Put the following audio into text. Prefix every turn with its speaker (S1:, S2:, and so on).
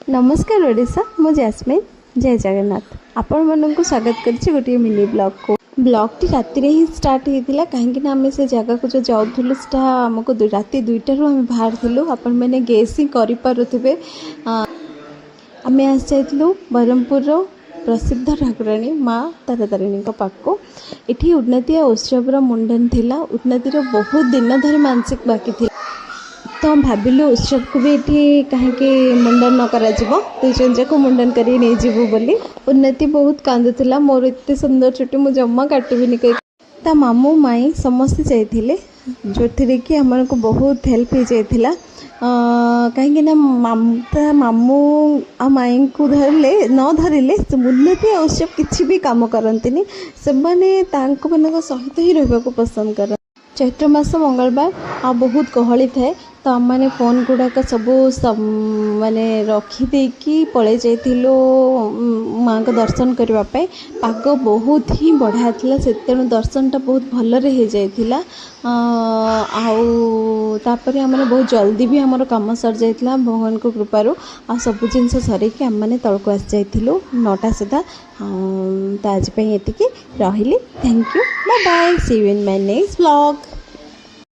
S1: नमस्कार ओडिशा मु जैस्मिन जय जगन्नाथ आपण मानक स्वागत करछि गोटे मिनी ब्लॉग को। ब्लॉग टी राति रे ही स्टार्ट होइतिला काहेकि ना आमे से जगह को जो जाउथुलु सेटा हमको राति 2टा रु हम बाहर थिलु। आपण माने गेस ही करि पारुथिबे आमे आस जाइथिलु बरहमपुर रो प्रसिद्ध ठाकुराणी माँ तारातारिणी पाखको। एठी उन्नति उत्सव मुंडन थिला। उन्नति बहुत दिन धरी मानसिक बाकी थी तो हम भाविलु उत्सव को भी ये कहीं मुंडन न करा दुई को मुंडन कर बोली। उन्नति बहुत कांदुला मोर एत सुंदर छुट्टी मुझे जमा काटबिनी कही ता मामू माई समस्ते जाइए जो थी कि आम को बहुत हेल्प हो जाइला। कहीं मामू आ माई को धरले न धरले उन्नति उत्सव किसी भी कम करती से माने सहित ही रहा पसंद कर। चैत्र मास मंगलवार आ बहुत गहली थाए तो आम मैंने फोन गुड़ाक सब माने रखीदेकी पलि जाइलु माँ को दर्शन करने। पाग बहुत ही बढ़िया था से तेणु दर्शनटा बहुत भलरे हो जाइला। आउे आम बहुत जल्दी भी आमर कम सर जाइला भगवान को कृपारू आ सब जिन सरिकी आम मैंने तलक आसी जाइलु 9टा सुधा। तो आज ये रही। Thank you bye bye see you in my next vlog.